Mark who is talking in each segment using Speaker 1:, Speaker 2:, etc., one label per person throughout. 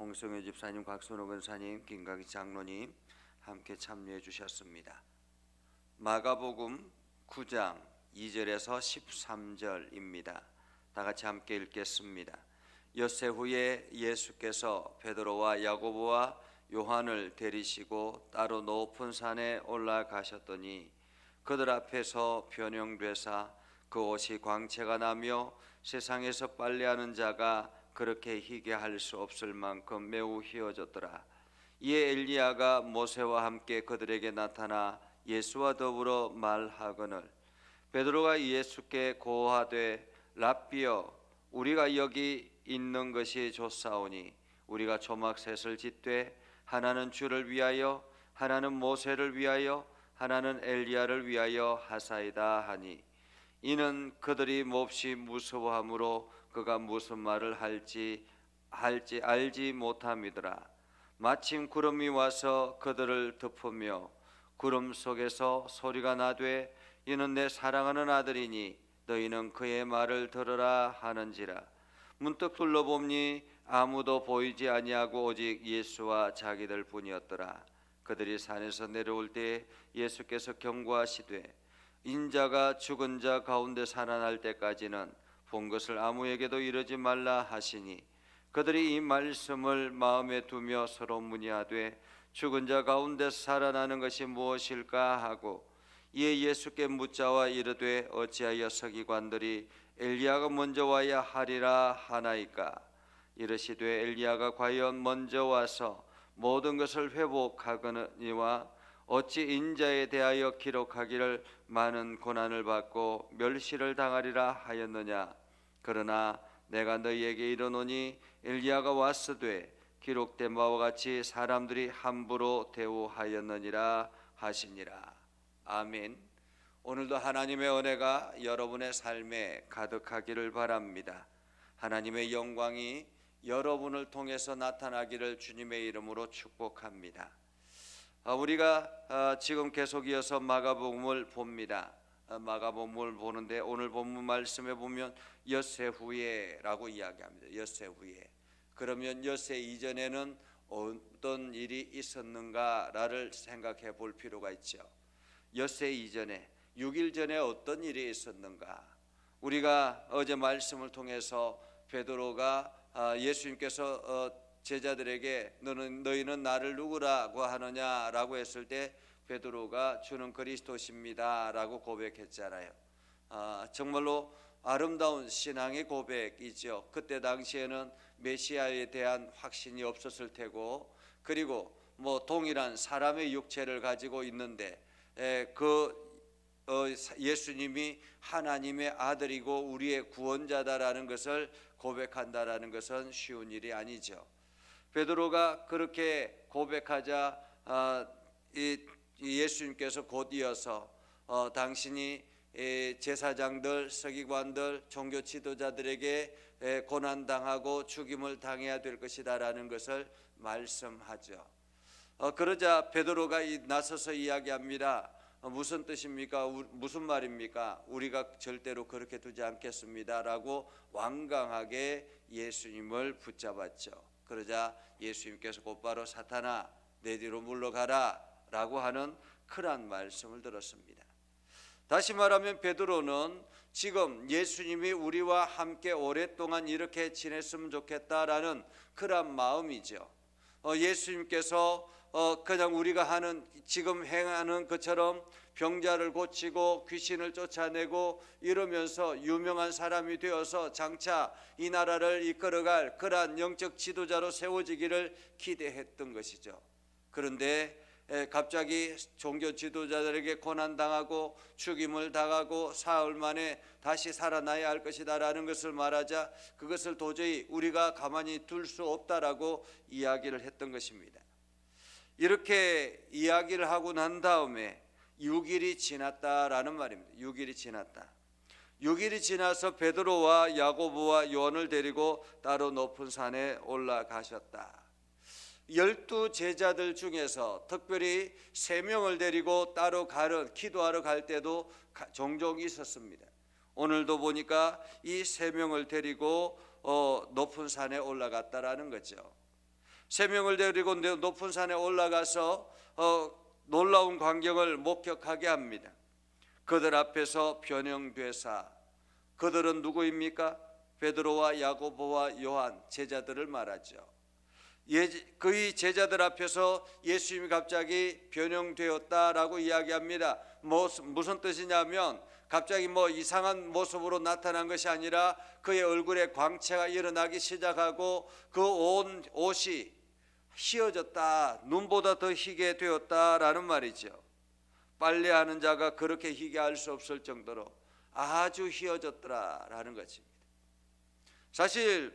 Speaker 1: 홍성효 집사님, 곽선호 권사님, 김각희 장로님 함께 참여해 주셨습니다. 마가복음 9장 2절에서 13절입니다. 다 같이 함께 읽겠습니다. 엿새 후에 예수께서 베드로와 야고보와 요한을 데리시고 따로 높은 산에 올라가셨더니 그들 앞에서 변형되사 그 옷이 광채가 나며 세상에서 빨래하는 자가 그렇게 희게 할 수 없을 만큼 매우 희어졌더라. 이에 엘리야가 모세와 함께 그들에게 나타나 예수와 더불어 말하거늘 베드로가 예수께 고하되 랍비여 우리가 여기 있는 것이 좋사오니 우리가 초막셋을 짓되 하나는 주를 위하여 하나는 모세를 위하여 하나는 엘리야를 위하여 하사이다 하니 이는 그들이 몹시 무서워하므로 그가 무슨 말을 할지 알지 못함이더라. 마침 구름이 와서 그들을 덮으며 구름 속에서 소리가 나되 이는 내 사랑하는 아들이니 너희는 그의 말을 들으라 하는지라. 문득 둘러보니 아무도 보이지 아니하고 오직 예수와 자기들 뿐이었더라. 그들이 산에서 내려올 때 예수께서 경고하시되 인자가 죽은 자 가운데 살아날 때까지는 본 것을 아무에게도 이르지 말라 하시니 그들이 이 말씀을 마음에 두며 서로 문의하되 죽은 자 가운데 살아나는 것이 무엇일까 하고 이에 예수께 묻자와 이르되 어찌하여 서기관들이 엘리야가 먼저 와야 하리라 하나이까. 이르시되 엘리야가 과연 먼저 와서 모든 것을 회복하거니와 어찌 인자에 대하여 기록하기를 많은 고난을 받고 멸시를 당하리라 하였느냐. 그러나 내가 너희에게 이르노니 엘리야가 왔으되 기록된 바와 같이 사람들이 함부로 대우하였느니라 하시니라. 아멘. 오늘도 하나님의 은혜가 여러분의 삶에 가득하기를 바랍니다. 하나님의 영광이 여러분을 통해서 나타나기를 주님의 이름으로 축복합니다. 우리가 지금 계속 이어서 마가복음을 봅니다. 마가복음을 보는데 오늘 본문 말씀에 보면 엿새 후에라고 이야기합니다. 엿새 후에. 그러면 엿새 이전에는 어떤 일이 있었는가를 생각해 볼 필요가 있죠. 엿새 이전에 6일 전에 어떤 일이 있었는가. 우리가 어제 말씀을 통해서 베드로가 예수님께서 제자들에게 너희는 나를 누구라고 하느냐라고 했을 때 베드로가 주는 그리스도십니다 라고 고백했잖아요. 정말로 아름다운 신앙의 고백이죠. 그때 당시에는 메시아에 대한 확신이 없었을 테고 그리고 동일한 사람의 육체를 가지고 있는데 예수님이 하나님의 아들이고 우리의 구원자다라는 것을 고백한다라는 것은 쉬운 일이 아니죠. 베드로가 그렇게 고백하자 예수님께서 곧 이어서 당신이 제사장들, 서기관들, 종교 지도자들에게 고난당하고 죽임을 당해야 될 것이다라는 것을 말씀하죠. 그러자 베드로가 나서서 이야기합니다. 무슨 뜻입니까? 무슨 말입니까? 우리가 절대로 그렇게 두지 않겠습니다 라고 완강하게 예수님을 붙잡았죠. 그러자 예수님께서 곧바로 사탄아 내 뒤로 물러가라 라고 하는 크란 말씀을 들었습니다. 다시 말하면 베드로는 지금 예수님이 우리와 함께 오랫동안 이렇게 지냈으면 좋겠다라는 그런 마음이죠. 예수님께서 그냥 우리가 하는 지금 행하는 것처럼 병자를 고치고 귀신을 쫓아내고 이러면서 유명한 사람이 되어서 장차 이 나라를 이끌어갈 그러한 영적 지도자로 세워지기를 기대했던 것이죠. 그런데 갑자기 종교 지도자들에게 고난당하고 죽임을 당하고 사흘 만에 다시 살아나야 할 것이다 라는 것을 말하자 그것을 도저히 우리가 가만히 둘 수 없다라고 이야기를 했던 것입니다. 이렇게 이야기를 하고 난 다음에 6일이 지났다라는 말입니다. 6일이 지났다. 6일이 지나서 베드로와 야고보와 요한을 데리고 따로 높은 산에 올라가셨다. 12 제자들 중에서 특별히 3명을 데리고 따로 기도하러 갈 때도 종종 있었습니다. 오늘도 보니까 이 3명을 데리고 높은 산에 올라갔다라는 거죠. 세 명을 데리고 높은 산에 올라가서 놀라운 광경을 목격하게 합니다. 그들 앞에서 변형되사, 그들은 누구입니까? 베드로와 야고보와 요한, 제자들을 말하죠. 그의 제자들 앞에서 예수님이 갑자기 변형되었다라고 이야기합니다. 무슨 뜻이냐면 갑자기 이상한 모습으로 나타난 것이 아니라 그의 얼굴에 광채가 일어나기 시작하고 그 온 옷이 희어졌다, 눈보다 더 희게 되었다라는 말이죠. 빨래하는 자가 그렇게 희게 할 수 없을 정도로 아주 희어졌더라라는 것입니다. 사실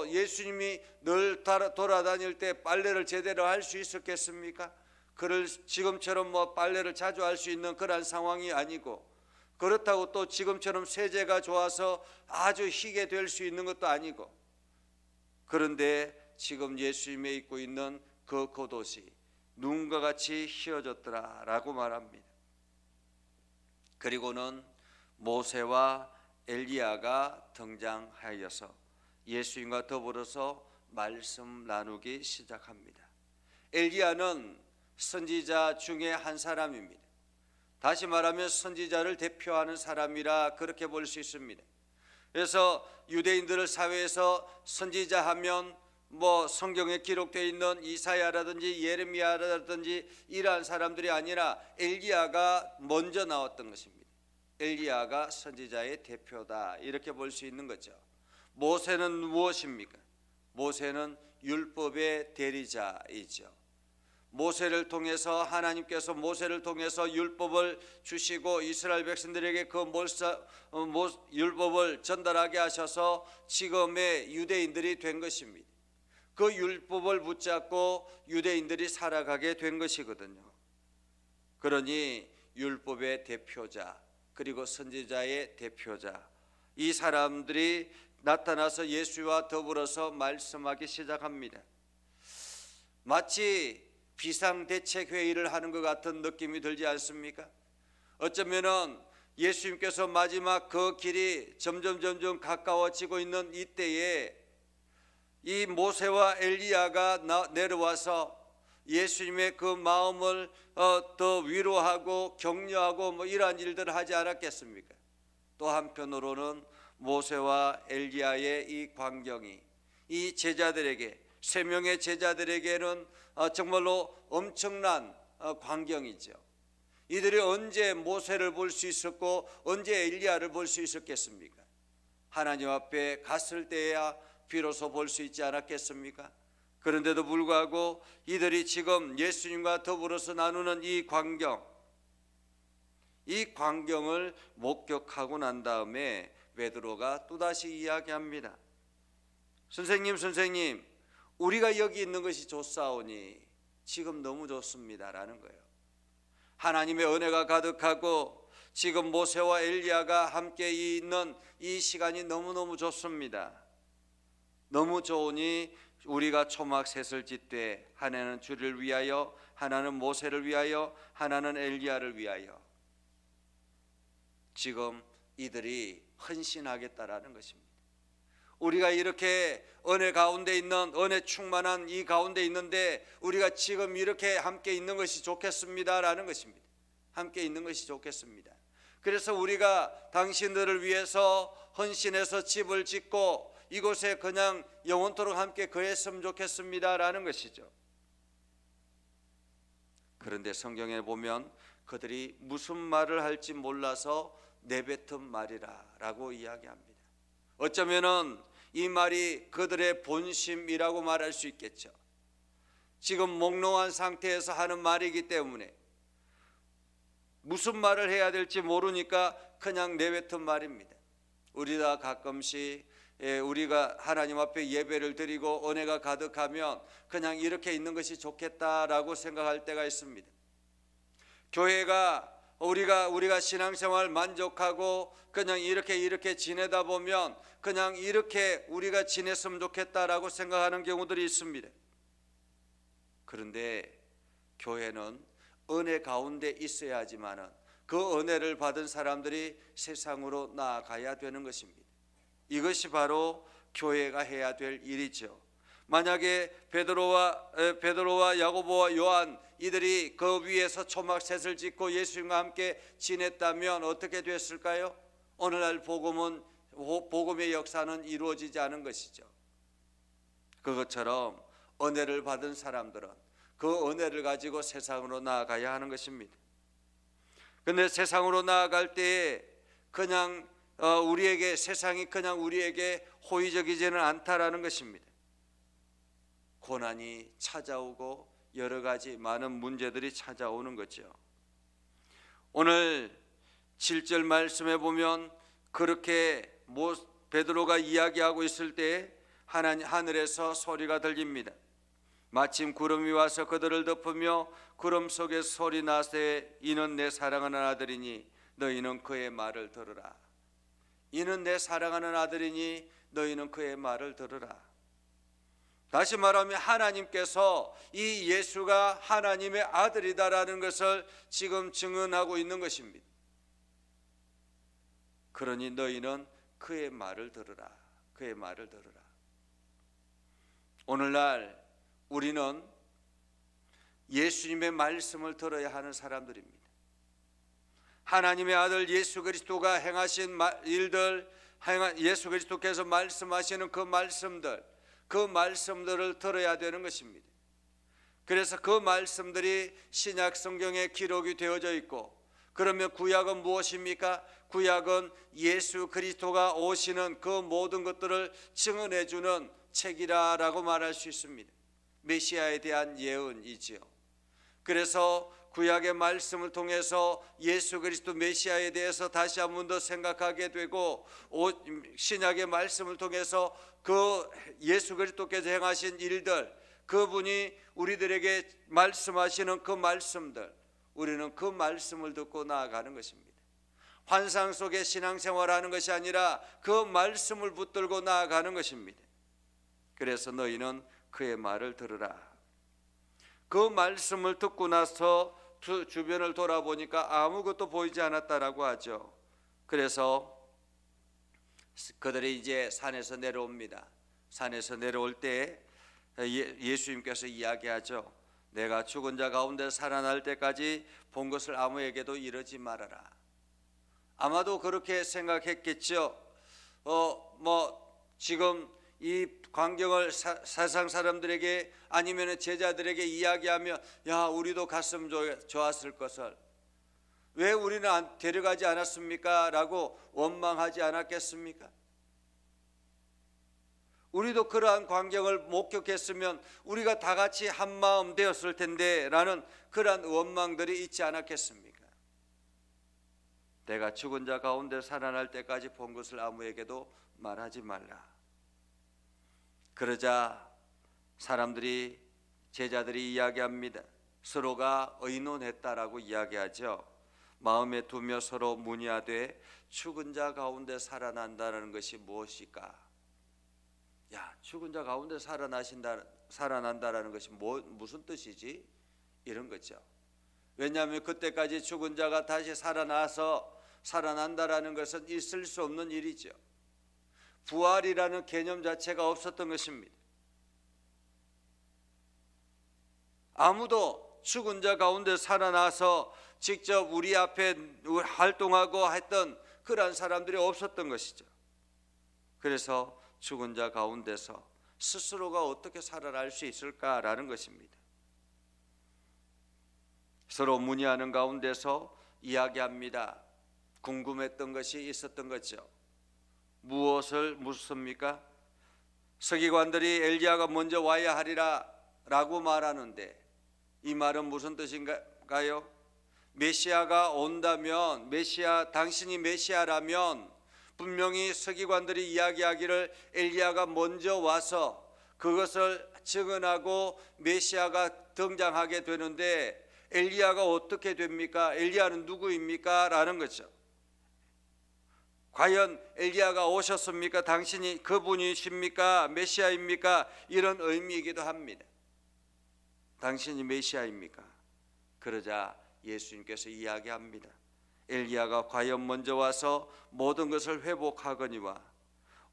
Speaker 1: 예수님이 늘 돌아다닐 때 빨래를 제대로 할 수 있었겠습니까? 그를 지금처럼 빨래를 자주 할 수 있는 그런 상황이 아니고, 그렇다고 또 지금처럼 세제가 좋아서 아주 희게 될 수 있는 것도 아니고, 그런데 지금 예수님이 입고 있는 그 겉옷이 눈과 같이 희어졌더라라고 말합니다. 그리고는 모세와 엘리야가 등장하여서 예수님과 더불어서 말씀 나누기 시작합니다. 엘리야는 선지자 중에 한 사람입니다. 다시 말하면 선지자를 대표하는 사람이라 그렇게 볼 수 있습니다. 그래서 유대인들 사회에서 선지자 하면 성경에 기록되어 있는 이사야라든지 예레미야라든지 이러한 사람들이 아니라 엘리야가 먼저 나왔던 것입니다. 엘리야가 선지자의 대표다, 이렇게 볼 수 있는 거죠. 모세는 무엇입니까? 모세는 율법의 대리자이죠. 모세를 통해서, 하나님께서 모세를 통해서 율법을 주시고 이스라엘 백성들에게 그 율법을 전달하게 하셔서 지금의 유대인들이 된 것입니다. 그 율법을 붙잡고 유대인들이 살아가게 된 것이거든요. 그러니 율법의 대표자, 그리고 선지자의 대표자, 이 사람들이 나타나서 예수와 더불어서 말씀하기 시작합니다. 마치 비상대책회의를 하는 것 같은 느낌이 들지 않습니까? 어쩌면은 예수님께서 마지막 그 길이 점점 가까워지고 있는 이때에 이 모세와 엘리야가 내려와서 예수님의 그 마음을 더 위로하고 격려하고 이러한 일들을 하지 않았겠습니까? 또 한편으로는 모세와 엘리야의 이 광경이 이 제자들에게, 세 명의 제자들에게는 정말로 엄청난 광경이죠. 이들이 언제 모세를 볼 수 있었고 언제 엘리야를 볼 수 있었겠습니까? 하나님 앞에 갔을 때야 비로소 볼 수 있지 않았겠습니까? 그런데도 불구하고 이들이 지금 예수님과 더불어서 나누는 이 광경을 목격하고 난 다음에 베드로가 또다시 이야기합니다. 선생님, 우리가 여기 있는 것이 좋사오니 지금 너무 좋습니다라는 거예요. 하나님의 은혜가 가득하고 지금 모세와 엘리야가 함께 있는 이 시간이 너무너무 좋습니다. 너무 좋으니 우리가 초막셋을 짓되 하나는 주를 위하여, 하나는 모세를 위하여, 하나는 엘리야를 위하여 지금 이들이 헌신하겠다라는 것입니다. 우리가 이렇게 은혜 가운데 있는, 은혜 충만한 이 가운데 있는데 우리가 지금 이렇게 함께 있는 것이 좋겠습니다라는 것입니다. 함께 있는 것이 좋겠습니다. 그래서 우리가 당신들을 위해서 헌신해서 집을 짓고 이곳에 그냥 영원토록 함께 거했으면 좋겠습니다라는 것이죠. 그런데 성경에 보면 그들이 무슨 말을 할지 몰라서 내뱉은 말이라고 이야기합니다. 어쩌면은 이 말이 그들의 본심이라고 말할 수 있겠죠. 지금 몽롱한 상태에서 하는 말이기 때문에 무슨 말을 해야 될지 모르니까 그냥 내뱉은 말입니다. 우리가 가끔씩 우리가 하나님 앞에 예배를 드리고 은혜가 가득하면 그냥 이렇게 있는 것이 좋겠다라고 생각할 때가 있습니다. 교회가 우리가 신앙생활 만족하고 그냥 이렇게 지내다 보면 그냥 이렇게 우리가 지냈으면 좋겠다라고 생각하는 경우들이 있습니다. 그런데 교회는 은혜 가운데 있어야지만은 그 은혜를 받은 사람들이 세상으로 나아가야 되는 것입니다. 이것이 바로 교회가 해야 될 일이죠. 만약에 베드로와 야고보와 요한 이들이 그 위에서 초막셋을 짓고 예수님과 함께 지냈다면 어떻게 됐을까요? 오늘날 복음의 역사는 이루어지지 않은 것이죠. 그것처럼 은혜를 받은 사람들은 그 은혜를 가지고 세상으로 나아가야 하는 것입니다. 그런데 세상으로 나아갈 때에 그냥 세상이 그냥 우리에게 호의적이지는 않다라는 것입니다. 고난이 찾아오고 여러 가지 많은 문제들이 찾아오는 거죠. 오늘 7절 말씀에 보면 그렇게 베드로가 이야기하고 있을 때 하늘에서 소리가 들립니다. 마침 구름이 와서 그들을 덮으며 구름 속에 소리 나세 이는 내 사랑하는 아들이니 너희는 그의 말을 들으라. 이는 내 사랑하는 아들이니 너희는 그의 말을 들으라. 다시 말하면 하나님께서 이 예수가 하나님의 아들이다라는 것을 지금 증언하고 있는 것입니다. 그러니 너희는 그의 말을 들으라. 그의 말을 들으라. 오늘날 우리는 예수님의 말씀을 들어야 하는 사람들입니다. 하나님의 아들 예수 그리스도가 행하신 일들, 예수 그리스도께서 말씀하시는 그 말씀들을 들어야 되는 것입니다. 그래서 그 말씀들이 신약 성경에 기록이 되어져 있고, 그러면 구약은 무엇입니까? 구약은 예수 그리스도가 오시는 그 모든 것들을 증언해 주는 책이라고 말할 수 있습니다. 메시아에 대한 예언이지요. 그래서 구약의 말씀을 통해서 예수 그리스도 메시아에 대해서 다시 한 번 더 생각하게 되고, 신약의 말씀을 통해서 그 예수 그리스도께서 행하신 일들, 그분이 우리들에게 말씀하시는 그 말씀들, 우리는 그 말씀을 듣고 나아가는 것입니다. 환상 속에 신앙생활하는 것이 아니라 그 말씀을 붙들고 나아가는 것입니다. 그래서 너희는 그의 말을 들으라. 그 말씀을 듣고 나서 주변을 돌아보니까 아무것도 보이지 않았다라고 하죠. 그래서 그들이 이제 산에서 내려옵니다. 산에서 내려올 때 예수님께서 이야기하죠. 내가 죽은 자 가운데 살아날 때까지 본 것을 아무에게도 이르지 말아라. 아마도 그렇게 생각했겠죠. 지금 이 광경을 세상 사람들에게 아니면 제자들에게 이야기하며, 야, 우리도 갔으면 좋았을 것을 왜 우리는 데려가지 않았습니까? 라고 원망하지 않았겠습니까? 우리도 그러한 광경을 목격했으면 우리가 다 같이 한마음 되었을 텐데 라는 그러한 원망들이 있지 않았겠습니까? 내가 죽은 자 가운데 살아날 때까지 본 것을 아무에게도 말하지 말라. 그러자 제자들이 이야기합니다. 서로가 의논했다라고 이야기하죠. 마음에 두며 서로 문의하되 죽은 자 가운데 살아난다는 것이 무엇일까? 야, 죽은 자 가운데 살아난다라는 것이 무슨 뜻이지? 이런 거죠. 왜냐하면 그때까지 죽은 자가 다시 살아난다라는 것은 있을 수 없는 일이죠. 부활이라는 개념 자체가 없었던 것입니다. 아무도 죽은 자 가운데 살아나서 직접 우리 앞에 활동하고 했던 그러한 사람들이 없었던 것이죠. 그래서 죽은 자 가운데서 스스로가 어떻게 살아날 수 있을까라는 것입니다. 서로 문의하는 가운데서 이야기합니다. 궁금했던 것이 있었던 거죠. 무엇을 묻습니까? 서기관들이 엘리야가 먼저 와야 하리라 라고 말하는데 이 말은 무슨 뜻인가요? 메시아가 온다면, 당신이 메시아라면 분명히 서기관들이 이야기하기를 엘리야가 먼저 와서 그것을 증언하고 메시아가 등장하게 되는데, 엘리야가 어떻게 됩니까? 엘리야는 누구입니까? 라는 거죠. 과연 엘리야가 오셨습니까? 당신이 그분이십니까? 메시아입니까? 이런 의미이기도 합니다. 당신이 메시아입니까? 그러자 예수님께서 이야기합니다. 엘리야가 과연 먼저 와서 모든 것을 회복하거니와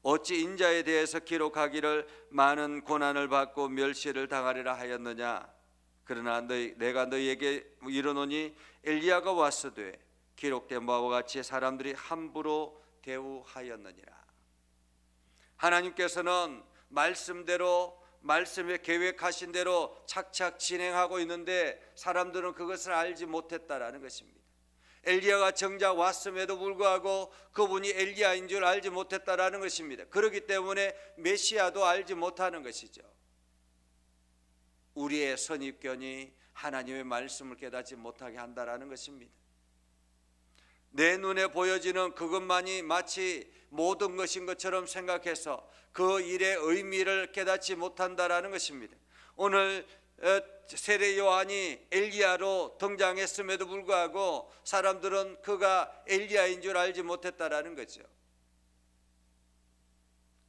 Speaker 1: 어찌 인자에 대해서 기록하기를 많은 고난을 받고 멸시를 당하리라 하였느냐. 그러나 내가 너희에게 이르노니 엘리야가 왔으되 기록된 바와 같이 사람들이 함부로 대우하였느니라. 하나님께서는 말씀대로, 말씀에 계획하신 대로 착착 진행하고 있는데 사람들은 그것을 알지 못했다라는 것입니다. 엘리야가 정작 왔음에도 불구하고 그분이 엘리야인 줄 알지 못했다라는 것입니다. 그렇기 때문에 메시아도 알지 못하는 것이죠. 우리의 선입견이 하나님의 말씀을 깨닫지 못하게 한다라는 것입니다. 내 눈에 보여지는 그것만이 마치 모든 것인 것처럼 생각해서 그 일의 의미를 깨닫지 못한다라는 것입니다. 오늘 세례 요한이 엘리야로 등장했음에도 불구하고 사람들은 그가 엘리야인 줄 알지 못했다라는 거죠.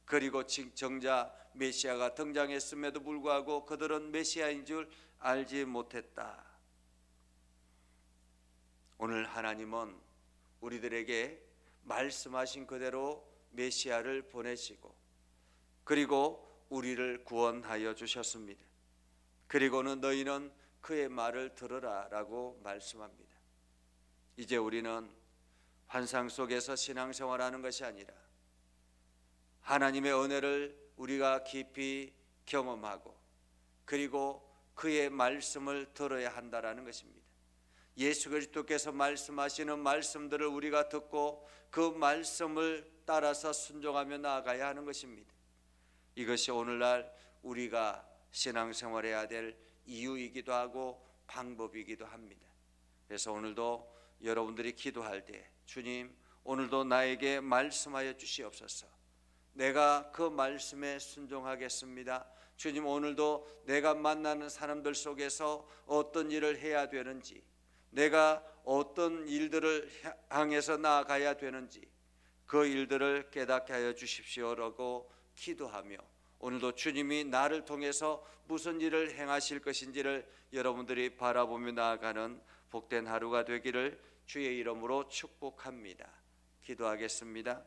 Speaker 1: 그리고 정작 메시아가 등장했음에도 불구하고 그들은 메시아인 줄 알지 못했다. 오늘 하나님은 우리들에게 말씀하신 그대로 메시아를 보내시고 그리고 우리를 구원하여 주셨습니다. 그리고는 너희는 그의 말을 들으라 라고 말씀합니다. 이제 우리는 환상 속에서 신앙생활하는 것이 아니라 하나님의 은혜를 우리가 깊이 경험하고 그리고 그의 말씀을 들어야 한다라는 것입니다. 예수 그리스도께서 말씀하시는 말씀들을 우리가 듣고 그 말씀을 따라서 순종하며 나아가야 하는 것입니다. 이것이 오늘날 우리가 신앙생활해야 될 이유이기도 하고 방법이기도 합니다. 그래서 오늘도 여러분들이 기도할 때 주님 오늘도 나에게 말씀하여 주시옵소서. 내가 그 말씀에 순종하겠습니다. 주님 오늘도 내가 만나는 사람들 속에서 어떤 일을 해야 되는지 내가 어떤 일들을 향해서 나아가야 되는지 그 일들을 깨닫게 하여 주십시오라고 기도하며 오늘도 주님이 나를 통해서 무슨 일을 행하실 것인지를 여러분들이 바라보며 나아가는 복된 하루가 되기를 주의 이름으로 축복합니다. 기도하겠습니다.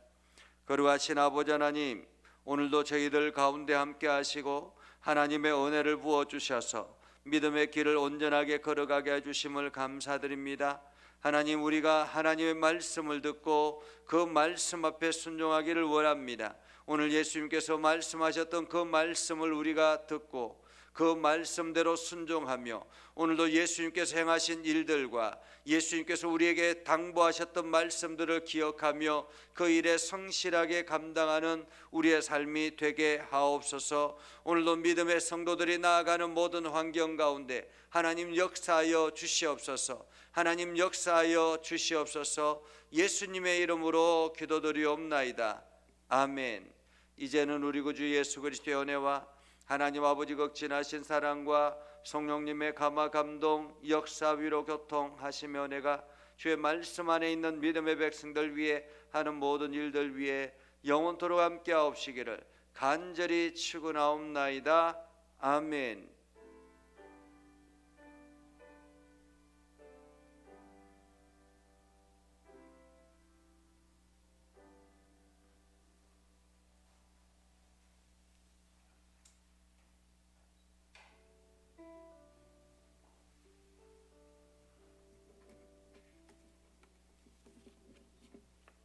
Speaker 1: 거룩하신 아버지 하나님, 오늘도 저희들 가운데 함께 하시고 하나님의 은혜를 부어주셔서 믿음의 길을 온전하게 걸어가게 해주심을 감사드립니다. 하나님, 우리가 하나님의 말씀을 듣고 그 말씀 앞에 순종하기를 원합니다. 오늘 예수님께서 말씀하셨던 그 말씀을 우리가 듣고 그 말씀대로 순종하며 오늘도 예수님께서 행하신 일들과 예수님께서 우리에게 당부하셨던 말씀들을 기억하며 그 일에 성실하게 감당하는 우리의 삶이 되게 하옵소서. 오늘도 믿음의 성도들이 나아가는 모든 환경 가운데 하나님 역사하여 주시옵소서. 하나님 역사하여 주시옵소서. 예수님의 이름으로 기도드리옵나이다. 아멘. 이제는 우리 구주 예수 그리스도의 은혜와 하나님 아버지 극진하신 사랑과 성령님의 감화 감동 역사 위로 교통하시며 은혜가 주의 말씀 안에 있는 믿음의 백성들 위해 하는 모든 일들 위해 영원토록 함께 하옵시기를 간절히 축원하옵나이다. 아멘.